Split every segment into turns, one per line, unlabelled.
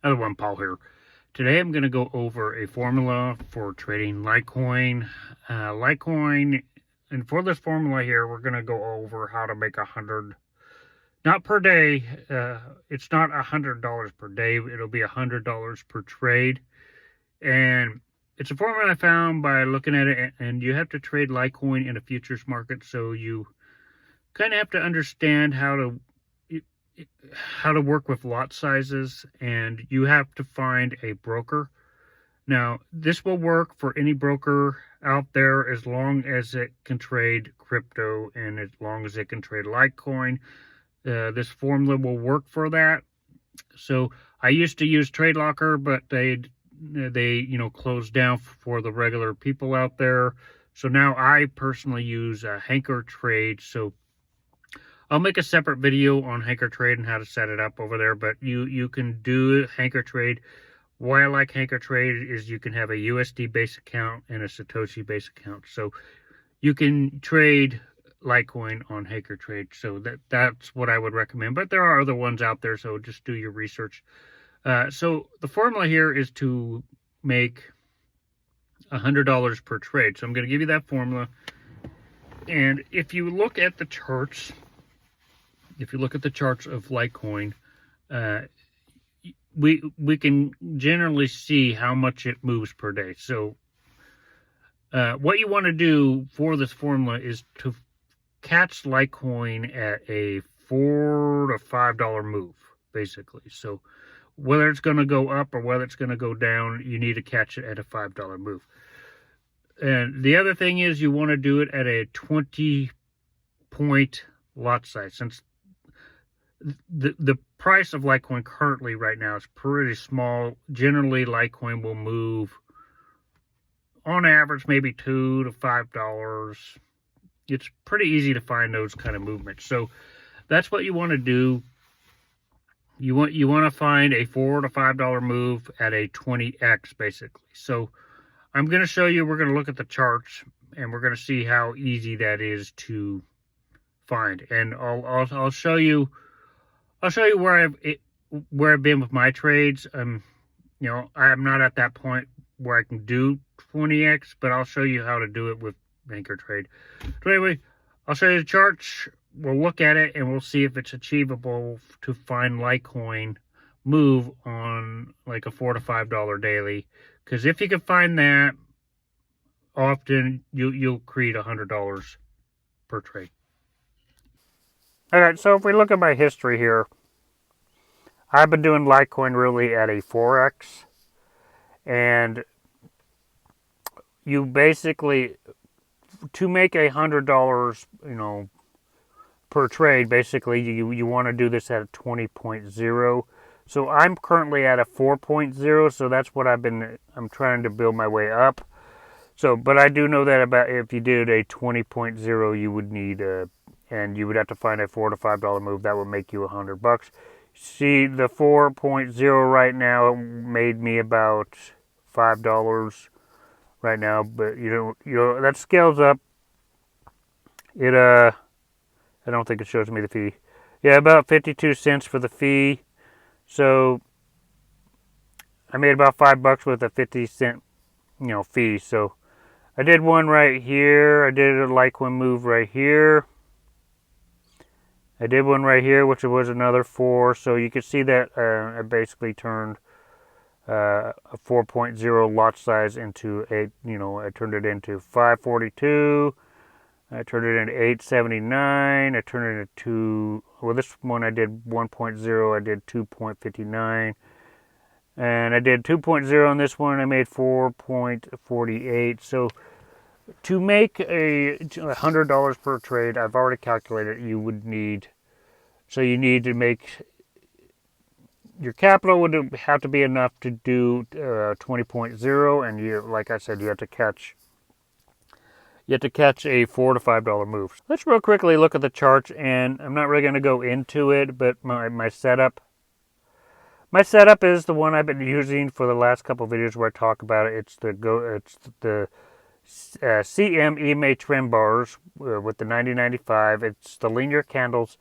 Other one, Paul here. Today I'm going to go over a formula for trading Litecoin. Litecoin, and for this formula here, we're going to go over how to make 100, not per day. It's not $100 per day. It'll be $100 per trade. And it's a formula I found by looking at it, and you have to trade Litecoin in a futures market, so you kind of have to understand how to work with lot sizes, and you have to find a broker. Now, this will work for any broker out there as long as it can trade crypto and as long as it can trade Litecoin. This formula will work for that. So I used to use TradeLocker, but they closed down for the regular people out there. So now I personally use Hanker Trade. So I'll make a separate video on Hanker Trade and how to set it up over there, but you can do Hanker Trade. Why I like Hanker Trade is you can have a USD base account and a Satoshi base account. So you can trade Litecoin on Hanker Trade. So that's what I would recommend. But there are other ones out there, so just do your research. So the formula here is to make $100 per trade. So I'm going to give you that formula. And if you look at the charts, of Litecoin, we can generally see how much it moves per day. So what you want to do for this formula is to catch Litecoin at a $4 to $5 move, basically. So whether it's going to go up or whether it's going to go down, you need to catch it at a $5 move. And the other thing is you want to do it at a 20-point lot size. Since the price of Litecoin currently right now is pretty small. Generally, Litecoin will move on average maybe $2 to $5. It's pretty easy to find those kind of movements. So that's what you want to do. You want to find a $4 to $5 move at a 20x basically. So I'm going to show you. We're going to look at the charts and we're going to see how easy that is to find. And I'll show you. I'll show you where I've been with my trades. I'm not at that point where I can do 20x, but I'll show you how to do it with Hanker Trade. So anyway, I'll show you the charts. We'll look at it and we'll see if it's achievable to find Litecoin move on like a $4 to $5 daily. Because if you can find that, often you'll create $100 per trade. All right, so if we look at my history here, I've been doing Litecoin really at a 4x, and you basically, to make $100, per trade, basically you want to do this at a 20.0. So I'm currently at a 4.0, so that's what I'm trying to build my way up. So, but I do know that about if you did a 20.0, you would need and you would have to find a $4 to $5 move that would make you $100. See, the 4.0 right now made me about $5 right now, but that scales up. I don't think it shows me the fee. Yeah, about 52 cents for the fee. So I made about $5 with a 50-cent, fee. So I did one right here. I did a Litecoin move right here. I did one right here, which was another 4. So you can see that I basically turned a 4.0 lot size into I turned it into 542. I turned it into 879. I turned it into this one I did 1.0. I did 2.59. And I did 2.0 on this one. I made 4.48. So to make $100 per trade, I've already calculated you would need. So you need to make your capital would have to be enough to do 20.0, and like I said, you have to catch a $4 to $5 move. Let's real quickly look at the charts, and I'm not really going to go into it, but my setup. My setup is the one I've been using for the last couple of videos where I talk about it. It's the CM EMA trend bars with the 9095. It's the linear candles,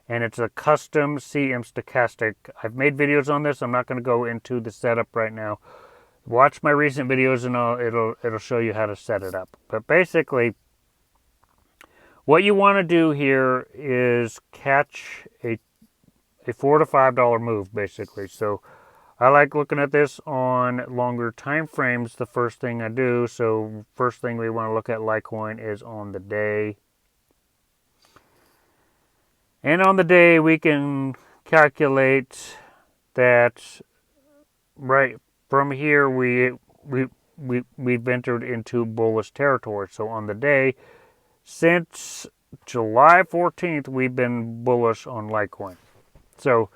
and it's a custom CM stochastic. I've made videos on this. I'm not going to go into the setup right now. Watch my recent videos and it'll show you how to set it up. But basically, what you want to do here is catch a $4 to $5 move, basically. So I like looking at this on longer time frames, the first thing I do. So first thing we want to look at Litecoin is on the day. And on the day, we can calculate that right from here we've entered into bullish territory. So on the day, since July 14th, we've been bullish on Litecoin. So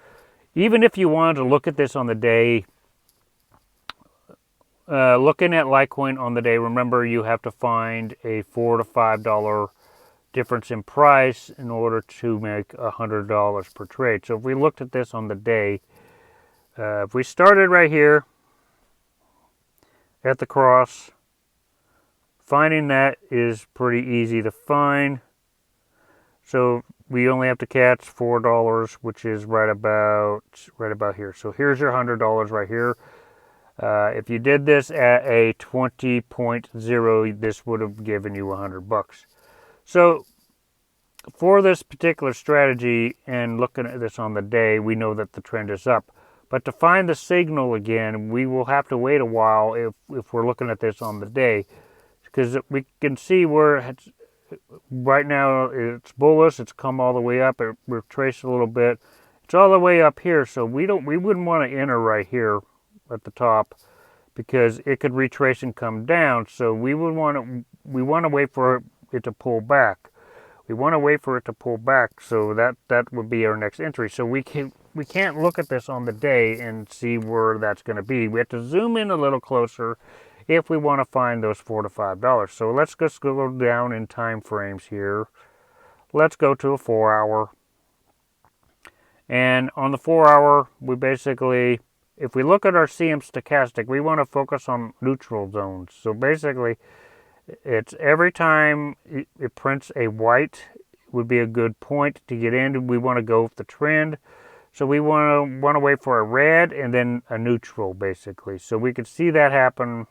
even if you wanted to look at this on the day, looking at Litecoin on the day, remember you have to find a $4 to $5 difference in price in order to make $100 per trade. So if we looked at this on the day, if we started right here at the cross, finding that is pretty easy to find. So we only have to catch $4, which is right about here. So here's your $100 right here. If you did this at a 20.0, this would have given you $100. So for this particular strategy and looking at this on the day, we know that the trend is up. But to find the signal again, we will have to wait a while if we're looking at this on the day, because we can see where it's, right now it's bullish. It's come all the way up. We've traced a little bit. It's all the way up here, so we wouldn't want to enter right here at the top because it could retrace and come down. So we want to wait for it to pull back. We want to wait for it to pull back, so that would be our next entry. So we can't look at this on the day and see where that's going to be. We have to zoom in a little closer if we want to find those $4 to $5. So let's just go down in time frames here. Let's go to a 4-hour. And on the 4-hour, we basically, if we look at our CM stochastic, we want to focus on neutral zones. So basically, it's every time it prints a white would be a good point to get in. We want to go with the trend. So we want to wait for a red and then a neutral, basically. So we could see that happen.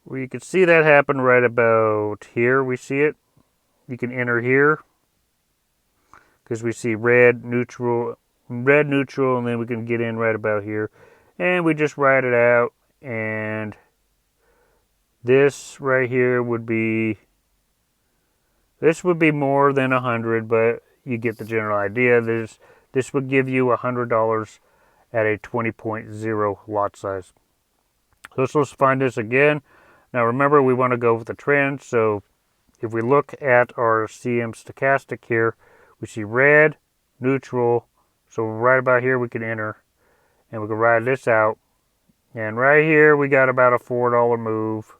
We could see that happen right about here. We see it. You can enter here because we see red, neutral, and then we can get in right about here. And we just write it out, and this right here would be more than 100, but you get the general idea. This would give you $100 at a 20.0 lot size. So let's find this again. Now remember, we want to go with the trend. So if we look at our CM stochastic here, we see red, neutral. So right about here we can enter, and we can ride this out. And right here we got about a $4 move.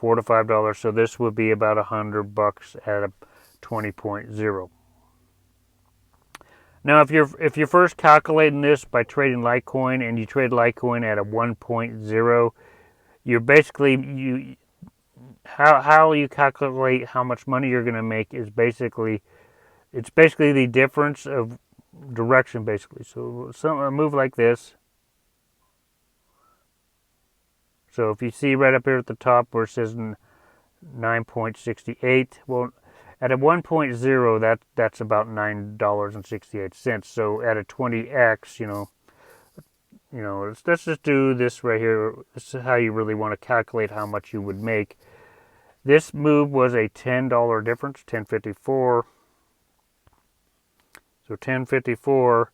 $4 to $5, so this would be about $100 at a 20.0. Now, if you're first calculating this by trading Litecoin and you trade Litecoin at a 1.0, you're basically how you calculate how much money you're going to make is basically the difference of direction, basically. So a move like this. So if you see right up here at the top where it says 9.68, well, at a 1.0, that's about $9.68. So at a 20x, let's just do this right here. This is how you really want to calculate how much you would make. This move was a $10 difference, 10.54. So 10.54.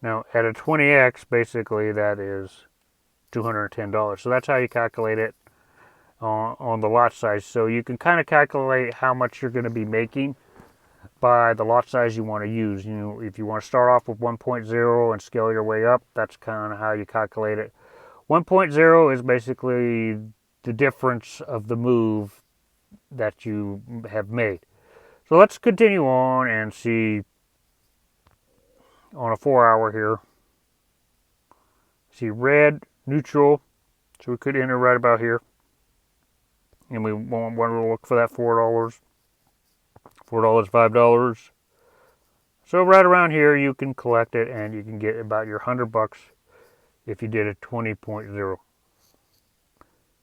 Now at a 20x, basically that is $210. So that's how you calculate it on the lot size. So you can kind of calculate how much you're going to be making by the lot size you want to use. If you want to start off with 1.0 and scale your way up, that's kind of how you calculate it. 1.0 is basically the difference of the move that you have made. So let's continue on and see on a 4-hour here. See red, neutral, so we could enter right about here, and we want to look for that $4, $5. So right around here, you can collect it, and you can get about your $100 if you did a 20.0.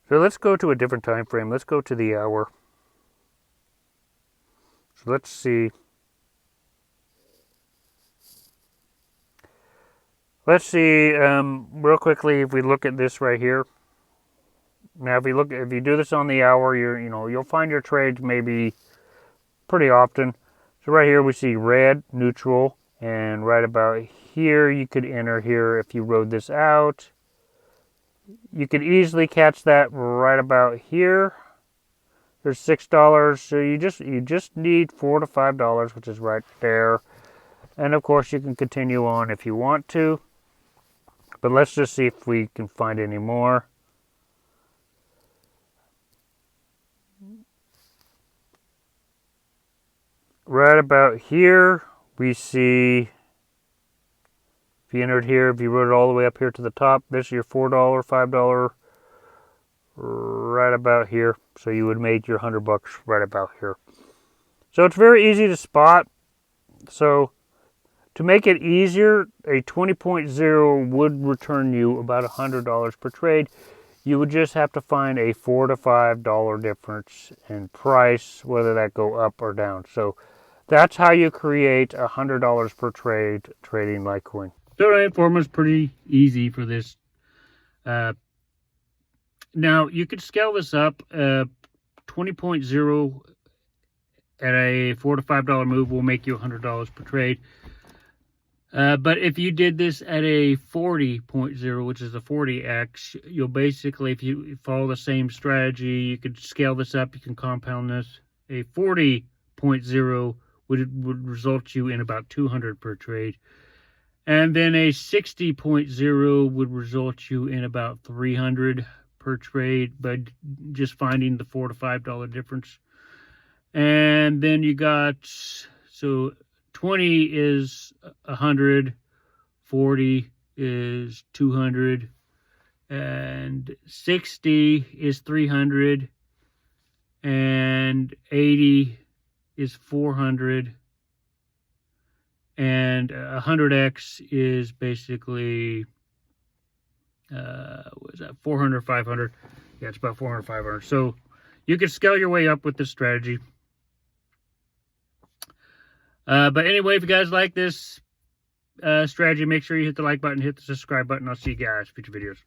So let's go to a different time frame. Let's go to the hour. So let's see. Let's see real quickly if we look at this right here. Now, if you do this on the hour, you'll find your trades maybe pretty often. So right here we see red, neutral, and right about here you could enter here if you rode this out. You could easily catch that right about here. There's $6, so you just need $4 to $5, which is right there. And of course you can continue on if you want to. But let's just see if we can find any more. Right about here, we see, if you entered here, if you wrote it all the way up here to the top, this is your $4, $5, right about here. So you would make your $100 right about here. So it's very easy to spot. So to make it easier, a 20.0 would return you about $100 per trade. You would just have to find a $4 to $5 difference in price, whether that go up or down. So that's how you create $100 per trade trading Litecoin. So that formula is pretty easy for this. Now you could scale this up. 20.0 at a $4 to $5 move will make you $100 per trade. But if you did this at a 40.0, which is a 40x, you'll basically, if you follow the same strategy, you could scale this up, you can compound this. A 40.0 would result you in about 200 per trade. And then a 60.0 would result you in about 300 per trade by just finding the $4 to $5 difference. And then you got, so 20 is 100, 40 is 200, and 60 is 300, and 80 is 400, and 100x is basically, what is that, 400, 500? Yeah, it's about 400, 500. So you can scale your way up with this strategy. But anyway, if you guys like this strategy, make sure you hit the like button, hit the subscribe button. I'll see you guys in future videos.